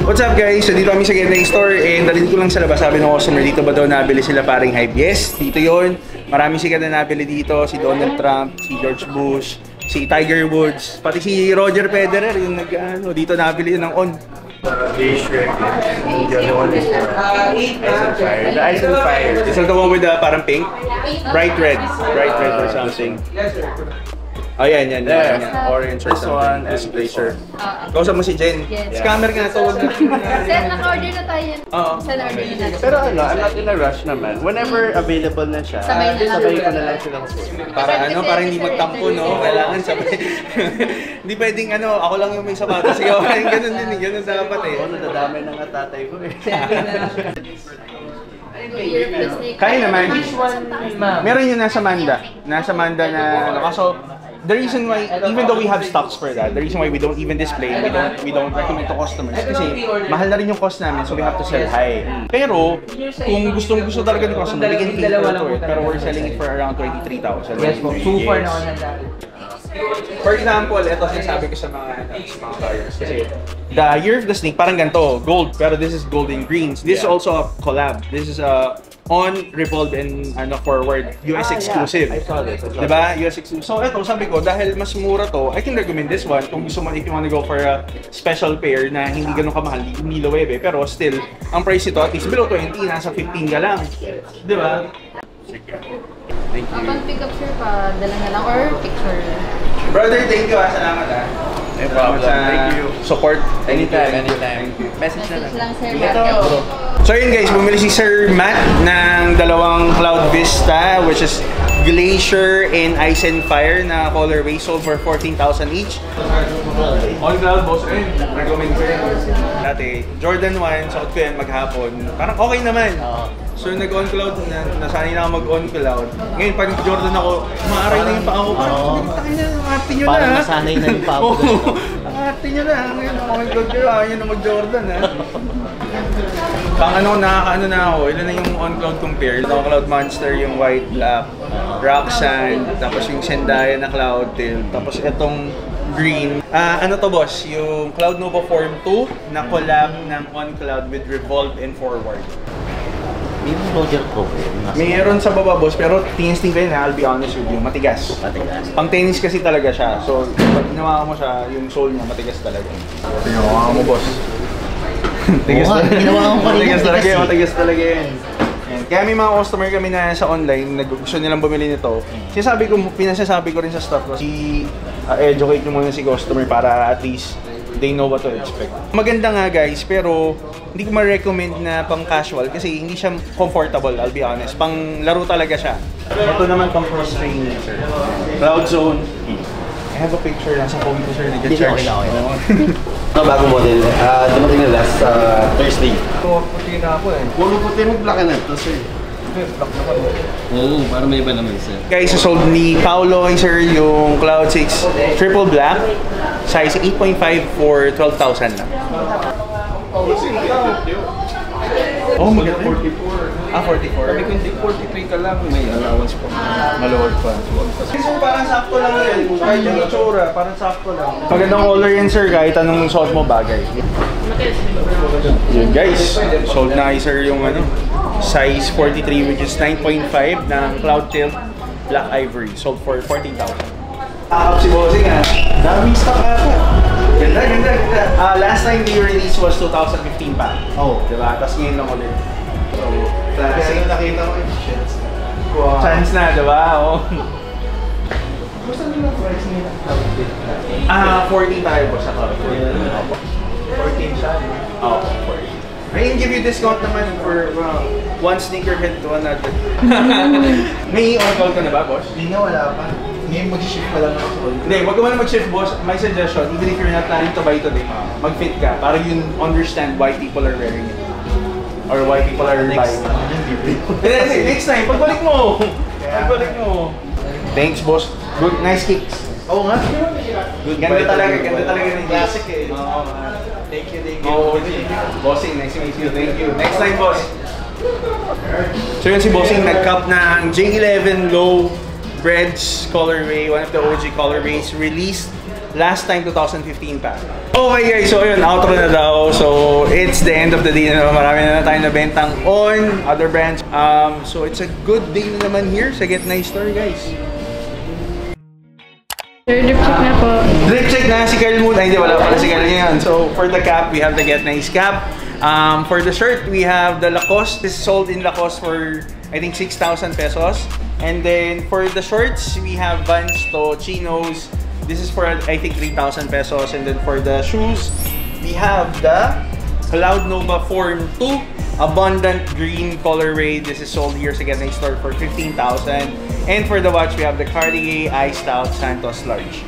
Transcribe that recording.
What's up guys? So dito kami sa Gendang Store and narinig ko lang sa labas. Sabi ng customer dito ba daw nabili sila paring hype? Yes, dito yon. Maraming sikat na nabili dito. Si Donald Trump, si George Bush, si Tiger Woods, pati si Roger Federer yung dito nabili yun ng on. The other one is Ice and Fire. The Ice and Fire. Is that the one with the parang pink? Bright red or something. Oh, yan. Orange or something. This glacier. Kausap mo si Jen. Scammer nga to. Sir, naka-order na tayo. Sir, order na natin. Pero ano, I'm not in a rush naman. Whenever available na siya, sabay ko na lang silang food. Para hindi magtampo, no? Kailangan sabay. Hindi pwedeng ako lang yung may sapatos. Sige, ganun din, ganun dapat eh. Oo, nadadamay na nga tatay ko eh. Kaya naman. Meron yun nasa Manda. Nasa Manda na kaso the reason why, even though we have stocks for that, the reason why we don't even display, we don't recommend to customers kasi mahal na rin yung cost namin, so we have to sell high. Pero kung gusto talaga ng customer, we can cater to it. Pero we're selling it for around 23,000. Yes po, super na ako nandali. For example, ito sinasabi ko sa mga buyers kasi the Year of the Snake parang ganito, gold, pero this is gold and greens. This is also a collab. This is a on Revolve and forward US exclusive. I saw this. Diba? US exclusive. So ito, sabi ko, dahil mas mura to, I can recommend this one kung gusto mo, if you want to go for a special pair na hindi ganun kamahal, hindi loebe, pero still, ang price ito at least below 20, nasa 15 ka lang. Diba? Thank you. Kapag pick up sir pa, dala na lang or picture. Brother, thank you. Salamat No problem. Thank you. Support. Anytime. Message Message lang sir. Ito. So yun guys, bumili si Sir Matt ng dalawang Cloud Vista, which is Glacier and Ice and Fire na colorway, sold for 14,000 each. On Cloud boss, recommend ko yun. Dati, Jordan 1, suot ko yan maghapon. Parang okay naman. So nag-on cloud na, nasanay na ako mag-on cloud. Ngayon pag Jordan ako, maaray na yung paa ko. Parang arte nyo na. Parang nasanay na yung paa ko. Arte nyo na. Ngayon ako mag-cloud kayo, ayaw na mag-Jordan ha. Pang nakaka-ano na ako, ilan na yung on-cloud compare. Yung Cloud Monster, yung white, black, Roxanne, tapos yung Zendaya na Cloud Tail, tapos itong green. Ano to boss? Yung Cloud Nova Form 2 na collab ng on-cloud with Revolve and Forward. May Roger Pro. Mayroon sa baba boss, pero tinis-ting ko yun I'll be honest with you, matigas. Pang tennis kasi talaga siya. So, pag ginawa mo siya, yung sole niya matigas talaga. Ginawa mo boss. Matigas talaga yan. Kaya may mga customer kami na sa online, gusto nilang bumili nito. Pinasasabi ko rin sa staff ko, educate nyo muna si customer para at least they know what to expect. Maganda nga guys, pero hindi ko ma-recommend na pang casual kasi hindi siya comfortable, I'll be honest. Pang laro talaga siya. Ito naman pang cross training, sir. Cloud Zone. I have a picture lang sa phone ko, sir. Nag-charge. Ito bagong model. Dumating na last Thursday. Puti na ako eh. Puro puti mo black na ito, sir. Black na pa. Oo, para may iba naman, sir. Guys, sold ni Paolo, sir, yung Cloud 6 Triple Black. Size 8.5 for 12,000 lang. Oh, maganda. 44. 44. Sabi ko hindi 43 ka lang, may allowance pa. Malawag pa. So parang sakto lang yan. Kahit yung itsura, parang sakto lang. Magandang color yan sir, kahit anong suot mo bagay. Yun guys, sold na sir yung size 43 which is 9.5 ng Cloud Tilt Black Ivory. Sold for 14,000. Si Bossing dami stock ata. Ganda. Last time they released was 2015 pa. Oh, diba? Tapos ngayon lang ulit. So, classic. Nakita ko yung shirts. Wow. Chance na, diba? Oh. Gusto nyo na price nila? 14 tayo po sa Cloud. 14 siya. Oo, 14. I can give you discount naman for one sneakerhead to another. May on-call ka na ba, boss? Hindi nga, wala pa. Ngayon mag-shift pa lang ako. Hindi, wag ka muna mag-shift, boss. My suggestion, even if you're not planning to buy today, mag-fit ka para you understand why people are wearing it. Or why people are buying it. Next time, pagbalik mo! Pagbalik mo! Thanks, boss. Good, nice kicks. Oo nga. Ganda talaga ng Classic eh. Thank you. Bossing, nice to meet you. Thank you. Next time, boss. So yun si Bossing, nag-cup ng J11 Low Breads colorway, one of the OG colorways, released last time 2015 pa. Okay guys, so yun, outro na daw. So it's the end of the day na naman. Marami na tayo nabentang on other brands. So it's a good day na naman here sa Get Nice Store, guys. Sir, drip check na po. Drip check na si Carl muna. Hindi, wala pala si Carl ngayon. So for the cap, we have the Get Nice cap. For the shirt, we have the Lacoste. This is sold in Lacoste for, I think, 6,000 pesos. And then for the shorts, we have Vans to chinos. This is for, I think, 3,000 pesos. And then for the shoes, we have the Cloud Nova Form 2 Abundant Green colorway. This is sold here sa Get Nice Store for 15,000. And for the watch, we have the Cartier Iced Out Santos Large.